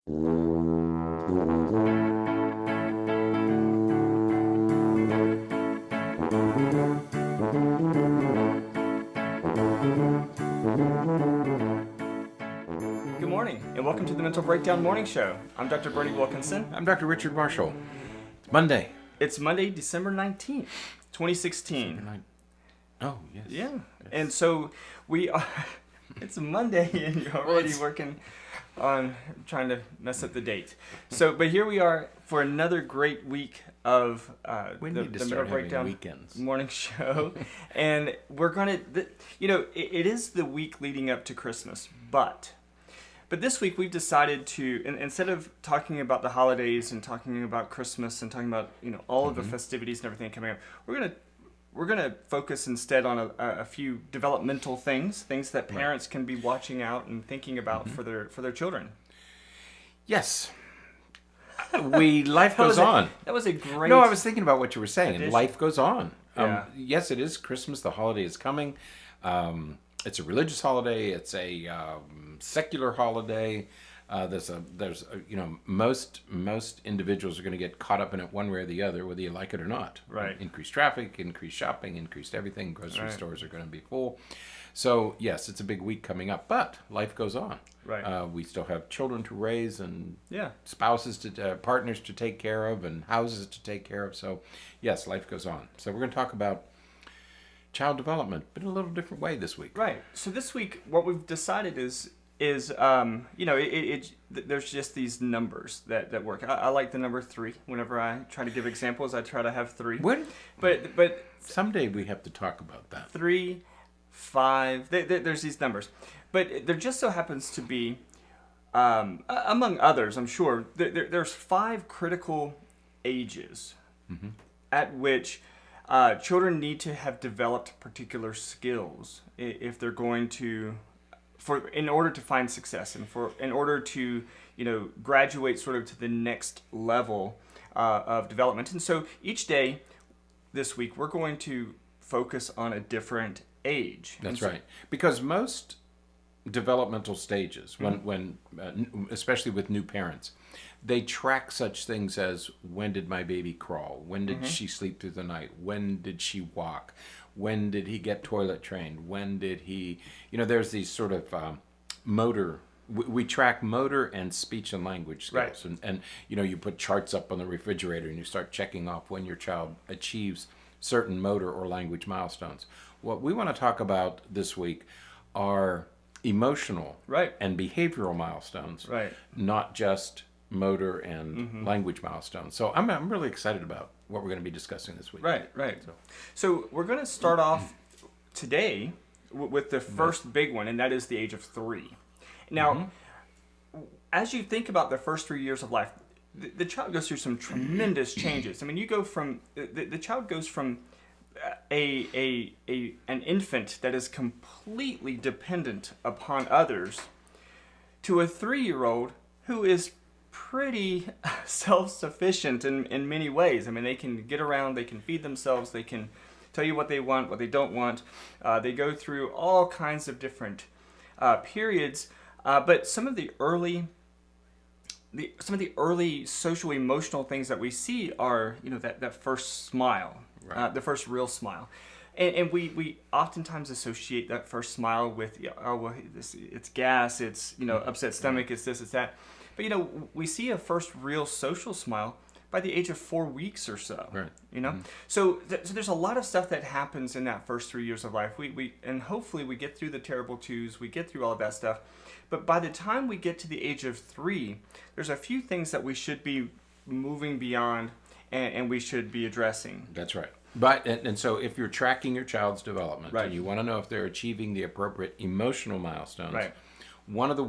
Good morning, and welcome to the Mental Breakdown Morning Show. I'm Dr. Bernie Wilkinson. I'm Dr. Richard Marshall. It's Monday. It's Monday, December 19th, 2016. Oh, yes. Yeah, Yes. and so we are, it's Monday, and you're already working on trying to mess up the date. But here we are for another great week of We the need to Mental start having Breakdown weekends. Morning Show. And we're going to, it is the week leading up to Christmas, But this week we've decided to, instead of talking about the holidays and talking about Christmas and talking about all of the festivities and everything coming up, we're gonna focus instead on a few developmental things that parents can be watching out and thinking about for their children. Yes. Life goes on. That was a great. No, I was thinking about what you were saying, and addition. life goes on. Yeah. Yes, it is Christmas. The holiday is coming. It's a religious holiday. It's a secular holiday. Most individuals are going to get caught up in it one way or the other, whether you like it or not. Right. Increased traffic, increased shopping, increased everything. Grocery Right. stores are going to be full. So yes, it's a big week coming up, but life goes on. Right. We still have children to raise and Yeah. spouses to partners to take care of and houses to take care of. So yes, life goes on. So we're going to talk about child development, but in a little different way this week. Right. So this week, what we've decided is there's just these numbers that work. I like the number 3. Whenever I try to give examples, I try to have 3. But Someday we have to talk about that. 3, 5. There's these numbers, but there just so happens to be, among others, I'm sure, there's 5 critical ages at which children need to have developed particular skills if they're going to, in order to find success and in order to graduate sort of to the next level of development. And so each day this week we're going to focus on a different age. That's right. Because most developmental stages, when especially with new parents, they track such things as, when did my baby crawl? When did she sleep through the night? When did she walk? When did he get toilet trained? When did he, there's these sort of motor, we track motor and speech and language skills. Right. And you put charts up on the refrigerator and you start checking off when your child achieves certain motor or language milestones. What we want to talk about this week are emotional and behavioral milestones, not just motor and language milestones. So I'm really excited about what we're going to be discussing this week. Right. So we're going to start off today with the first big one, and that is the age of 3. Now, as you think about the first 3 years of life, the child goes through some tremendous changes. I mean, you go from the child goes from an infant that is completely dependent upon others to a 3-year-old who is pretty self-sufficient in many ways. I mean, they can get around, they can feed themselves, they can tell you what they want, what they don't want. They go through all kinds of different periods, but some of the early social emotional things that we see are that first smile, the first real smile. And we oftentimes associate that first smile with it's gas, it's upset stomach, it's this, it's that. But we see a first real social smile by the age of 4 weeks or so. Right. So there's a lot of stuff that happens in that first 3 years of life. And hopefully we get through the terrible twos, we get through all of that stuff. But by the time we get to the age of 3, there's a few things that we should be moving beyond and we should be addressing. That's right. And so if you're tracking your child's development and you want to know if they're achieving the appropriate emotional milestones, one of the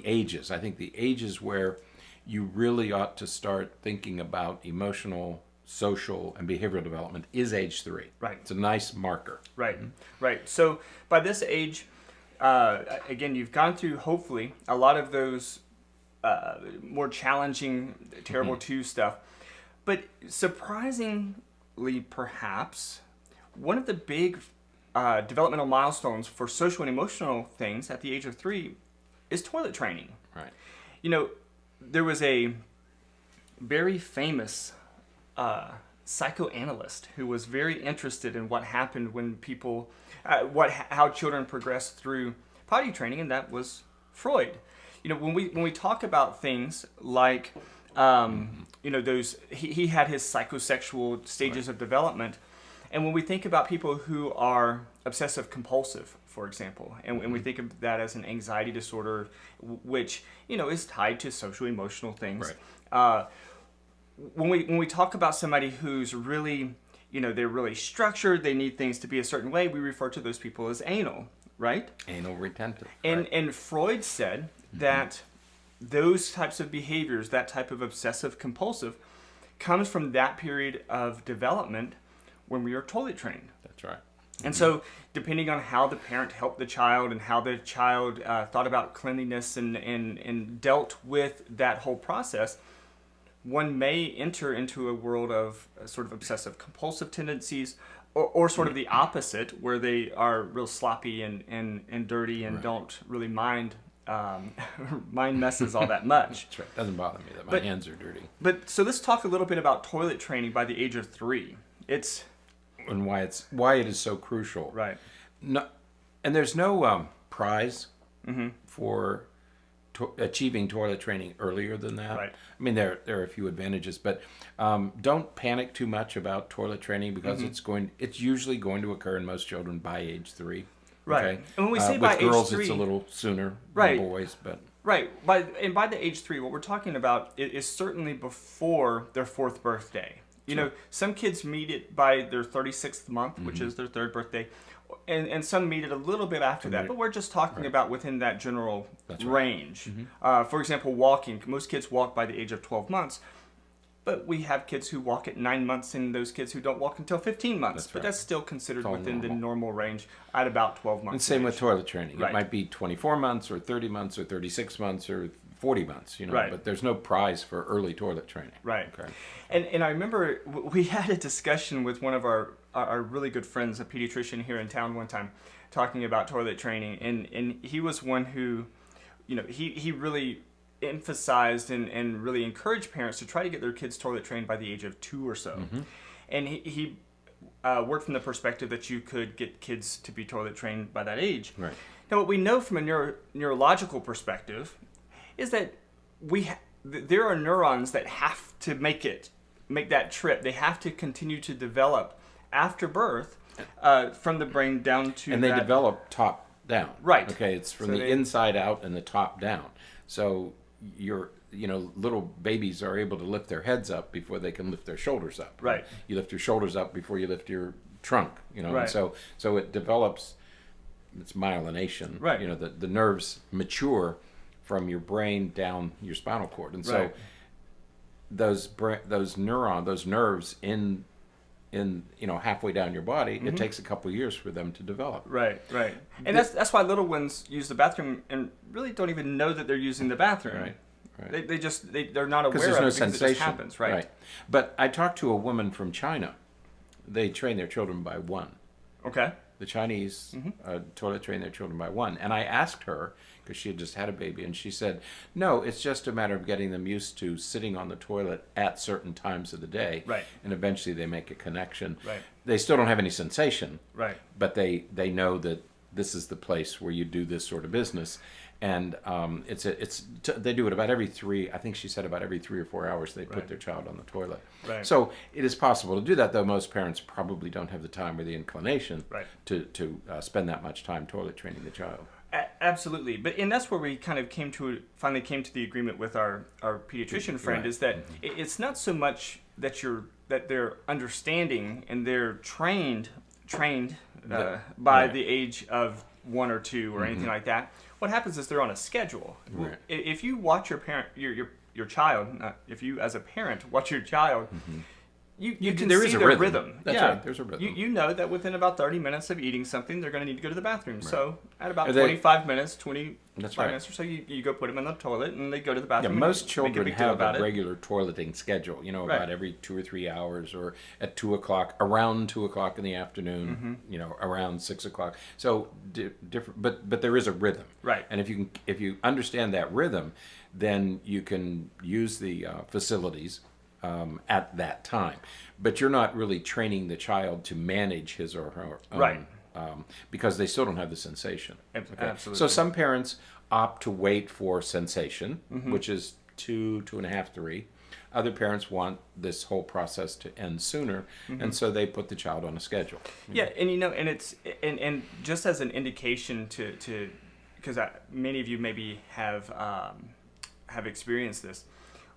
ages, I think the ages where you really ought to start thinking about emotional, social, and behavioral development is age 3. Right. It's a nice marker. Right. So by this age, again, you've gone through, hopefully, a lot of those more challenging, terrible 2 stuff. But surprisingly, perhaps, one of the big developmental milestones for social and emotional things at the age of 3 is toilet training. Right. You know, there was a very famous psychoanalyst who was very interested in what happened when people, how children progress through potty training, and that was Freud. You know, when we talk about things like, you know, those he had his psychosexual stages of development, and when we think about people who are obsessive compulsive, for example, and we think of that as an anxiety disorder, which, you know, is tied to social emotional things. Right. When we talk about somebody who's really, you know, they're really structured, they need things to be a certain way, we refer to those people as anal, right? Anal retentive. And Freud said that those types of behaviors, that type of obsessive compulsive, comes from that period of development when we are toilet trained. That's right. And so, depending on how the parent helped the child and how the child thought about cleanliness and dealt with that whole process, one may enter into a world of sort of obsessive compulsive tendencies, or sort of the opposite, where they are real sloppy and dirty and don't really mind messes all that much. That's right. Doesn't bother me that my hands are dirty. But so let's talk a little bit about toilet training by the age of 3. And why it is so crucial. Right. No, and there's no prize for achieving toilet training earlier than that. Right. I mean, there are a few advantages, but don't panic too much about toilet training, because it's usually going to occur in most children by age 3. Right. Okay? And when we say with by girls, age 3, it's a little sooner Right. than boys, but right. By the age 3, what we're talking about is certainly before their 4th birthday. You know, some kids meet it by their 36th month, which is their 3rd birthday, and some meet it a little bit after that. But we're just talking about within that general range. For example, walking. Most kids walk by the age of 12 months, but we have kids who walk at 9 months and those kids who don't walk until 15 months. But that's still considered within the normal range at about 12 months. And same with toilet training. Right. It might be 24 months or 30 months or 36 months or 40 months, you know, Right. but there's no prize for early toilet training. Right. Okay. And I remember we had a discussion with one of our really good friends, a pediatrician here in town one time, talking about toilet training. And he was one who, you know, he really emphasized and really encouraged parents to try to get their kids toilet trained by the age of 2 or so. And he worked from the perspective that you could get kids to be toilet trained by that age. Right. Now, what we know from a neurological perspective is that there are neurons that have to make that trip. They have to continue to develop after birth, from the brain down to. And they develop top down. Right. Okay, it's from So the inside out and the top down. So little babies are able to lift their heads up before they can lift their shoulders up. Right. You lift your shoulders up before you lift your trunk. You know. Right. And so it develops. It's myelination. Right. You know, the nerves mature from your brain down your spinal cord, and so Right. those nerves in halfway down your body, it takes a couple of years for them to develop. Right. And that's why little ones use the bathroom and really don't even know that they're using the bathroom. Right. They're not aware Because there's of no it because sensation. it just happens. Right. But I talked to a woman from China. They train their children by 1. Okay. The Chinese toilet train their children by 1. And I asked her, because she had just had a baby, and she said, no, it's just a matter of getting them used to sitting on the toilet at certain times of the day. Right. And eventually they make a connection. Right. They still don't have any sensation. Right. But they know that this is the place where you do this sort of business. And they do it about every 3, I think she said about every 3 or 4 hours they put their child on the toilet. Right. So it is possible to do that, though most parents probably don't have the time or the inclination to spend that much time toilet training the child. Absolutely, and that's where we kind of finally came to the agreement with our pediatrician friend, is that it's not so much that they're understanding and they're trained by the age of 1 or 2 or anything like that. What happens is they're on a schedule. Right. If you watch your child, if you as a parent watch your child, you can there see is a their rhythm. rhythm. That's yeah. right. There's a rhythm. You know that within about 30 minutes of eating something, they're going to need to go to the bathroom. Right. So at about Are they- 25 minutes, 25 That's right. minutes or so, you go put them in the toilet and they go to the Yeah, bathroom. most and make children big deal have about a it. regular toileting schedule, Right. about every 2 or 3 hours, or at 2 o'clock, around 2 o'clock in the afternoon, around 6 o'clock. So different, but there is a rhythm. Right. And if you understand that rhythm, then you can use the facilities at that time. But you're not really training the child to manage his or her own, Right. Because they still don't have the sensation. Absolutely. So some parents opt to wait for sensation, which is 2, 2.5, 3. Other parents want this whole process to end sooner, and so they put the child on a schedule. Yeah, and and it's and just as an indication to because many of you maybe have experienced this,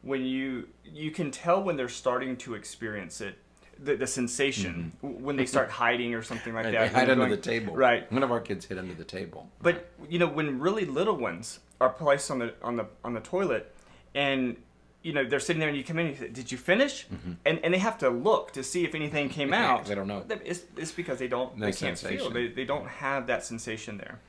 when you can tell when they're starting to experience it, the sensation when they start hiding or something like Right, that. they hide when under they're the table. Right. One of our kids hid under the table. But when really little ones are placed on the toilet, and they're sitting there, and you come in and you say, "Did you finish?" And they have to look to see if anything came out. 'Cause they don't know. It's because they don't. No They can't sensation. feel. They don't have that sensation there.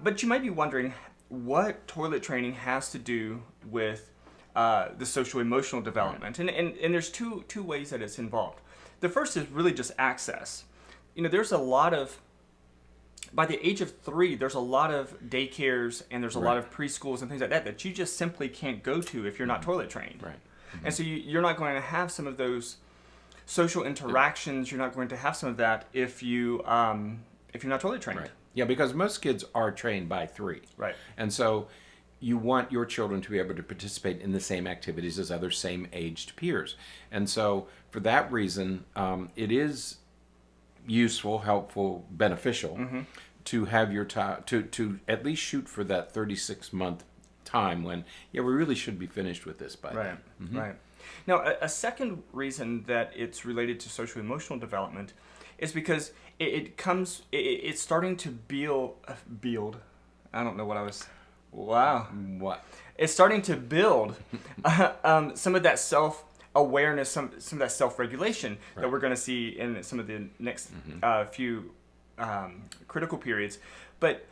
But you might be wondering what toilet training has to do with the social emotional development, and there's two ways that it's involved. The first is really just access. There's a lot of, by the age of 3, there's a lot of daycares and there's a lot of preschools and things like that you just simply can't go to if you're not toilet trained. Right. And so you're not going to have some of those social interactions. You're not going to have some of that if you're not toilet trained. Right. Yeah, because most kids are trained by 3. Right. And so you want your children to be able to participate in the same activities as other same-aged peers. And so for that reason, it is useful, helpful, beneficial to have your to at least shoot for that 36-month time when, we really should be finished with this by Right, then. right. Now, a second reason that it's related to social emotional development is because it's starting to build. I don't know what I was. Wow. What? It's starting to build some of that self-awareness, some of that self-regulation that we're going to see in some of the next few critical periods. But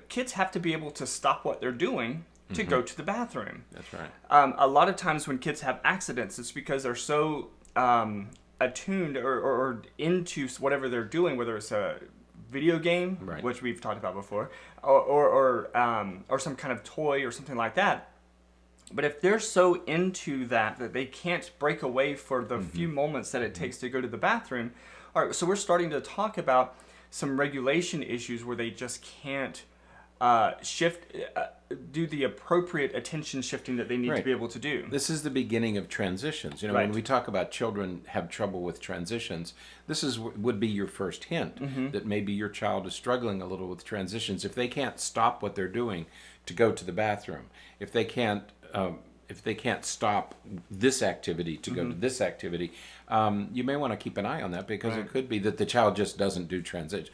kids have to be able to stop what they're doing to go to the bathroom. That's right. A lot of times when kids have accidents, it's because they're so attuned or into whatever they're doing, whether it's a video game, Right. which we've talked about before, or some kind of toy or something like that. But if they're so into that they can't break away for the few moments that it takes to go to the bathroom, all right, so we're starting to talk about some regulation issues where they just can't do the appropriate attention shifting that they need to Right. be able to do. This is the beginning of transitions. Right. When we talk about children have trouble with transitions, this would be your first hint that maybe your child is struggling a little with transitions. If they can't stop what they're doing to go to the bathroom, if they can't stop this activity to go to this activity, you may want to keep an eye on that, because it could be that the child just doesn't do transition.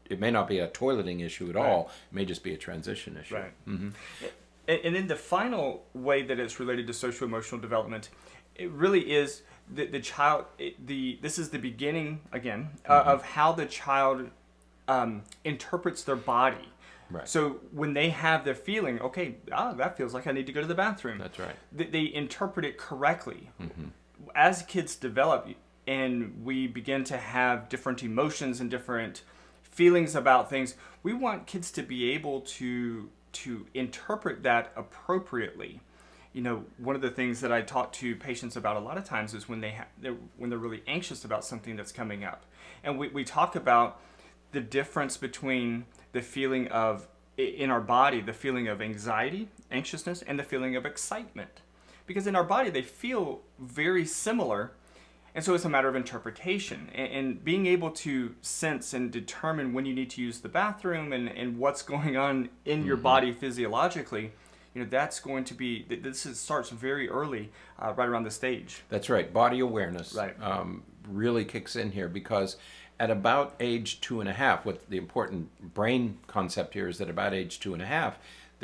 It may not be a toileting issue at all. It may just be a transition issue. Right. And then the final way that it's related to social emotional development, it really is the child. This is the beginning again of how the child interprets their body. Right. So when they have the feeling, okay, that feels like I need to go to the bathroom. That's right. They interpret it correctly. As kids develop and we begin to have different emotions and different feelings about things, we want kids to be able to interpret that appropriately. One of the things that I talk to patients about a lot of times is when they're really anxious about something that's coming up, and we talk about the difference between the feeling of in our body, the feeling of anxiety, anxiousness, and the feeling of excitement, because in our body they feel very similar. And so it's a matter of interpretation and being able to sense and determine when you need to use the bathroom and what's going on in your body physiologically. That's going to be, starts very early, right around the stage. That's right. Body awareness Right. Really kicks in here, because at about age 2.5, what the important brain concept here is that about age 2.5,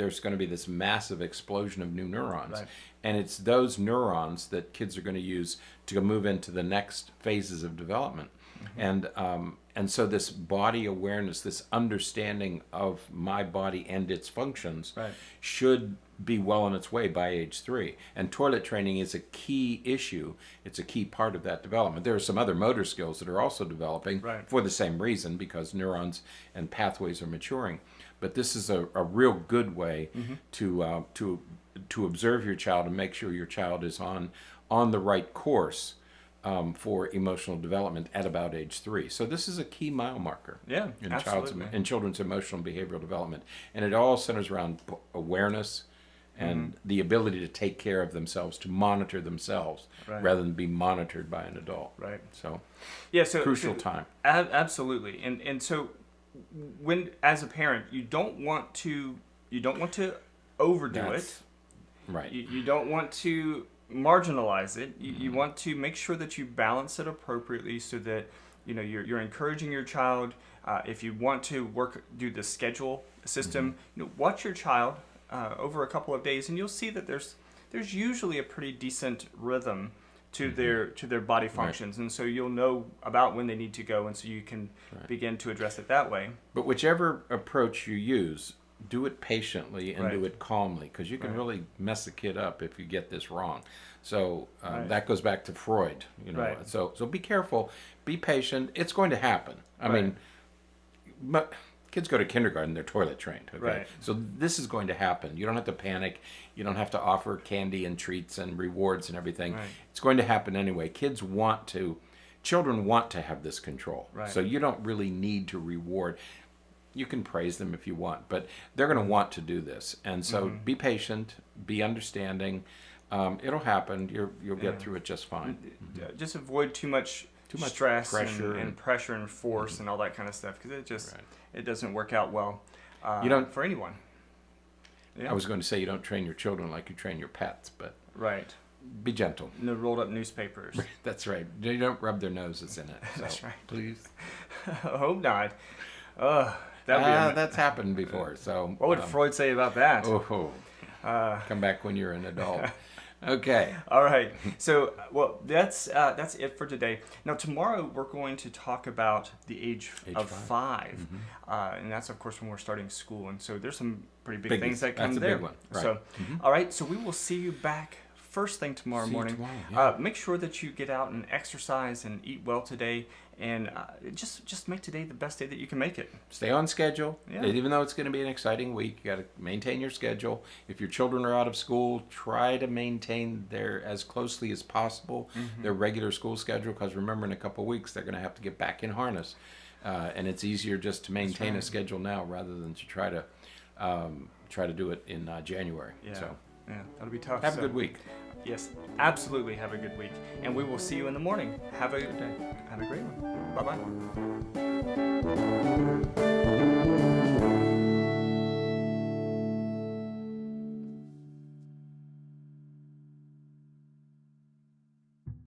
there's going to be this massive explosion of new neurons. Right. And it's those neurons that kids are going to use to move into the next phases of development. And so this body awareness, this understanding of my body and its functions Right. should be well on its way by age 3. And toilet training is a key issue. It's a key part of that development. There are some other motor skills that are also developing Right. for the same reason, because neurons and pathways are maturing. But this is a real good way to observe your child and make sure your child is on the right course for emotional development at about age 3. So this is a key mile marker in children's emotional and behavioral development. And it all centers around awareness and the ability to take care of themselves, to monitor themselves, rather than be monitored by an adult. Right. So, so crucial time. Absolutely. And so when, as a parent, you don't want to overdo it. Right. You don't want to marginalize it. You want to make sure that you balance it appropriately, so that you're encouraging your child. If you want to do the schedule system, watch your child over a couple of days, and you'll see that there's usually a pretty decent rhythm to their body functions, and so you'll know about when they need to go, and so you can begin to address it that way. But whichever approach you use, do it patiently and do it calmly, because you can really mess the kid up if you get this wrong. So that goes back to Freud. So be careful, be patient. It's going to happen. I mean, kids go to kindergarten, they're toilet trained. Okay, Right. so this is going to happen. You don't have to panic. You don't have to offer candy and treats and rewards and everything. Right. It's going to happen anyway. Children want to have this control. Right. So you don't really need to reward. You can praise them if you want, but they're going to want to do this. And so be patient, be understanding. It'll happen. You'll get through it just fine. Just avoid too much stress, pressure and pressure and force and all that kind of stuff, because it doesn't work out well for anyone. Yeah. I was going to say you don't train your children like you train your pets, but be gentle. No rolled up newspapers. That's right. You don't rub their noses in it. So, That's right. Please. I hope not. That's happened before. So what would Freud say about that? Come back when you're an adult. Okay. All right. So, that's it for today. Now, tomorrow we're going to talk about the age of 5. And that's, of course, when we're starting school. And so there's some pretty big things that come there. That's a big one. Right. So, all right. So we will see you back first thing tomorrow morning. Make sure that you get out and exercise and eat well today, and just make today the best day that you can make it. Stay on schedule. Yeah. Even though it's going to be an exciting week, you got to maintain your schedule. If your children are out of school, try to maintain as closely as possible their regular school schedule, because remember, in a couple of weeks they're going to have to get back in harness, and it's easier just to maintain a schedule now rather than to try to do it in January. Yeah. So that'll be tough. have a good week. Yes, absolutely. Have a good week, and we will see you in the morning. Have a good day. Have a great one. Bye-bye.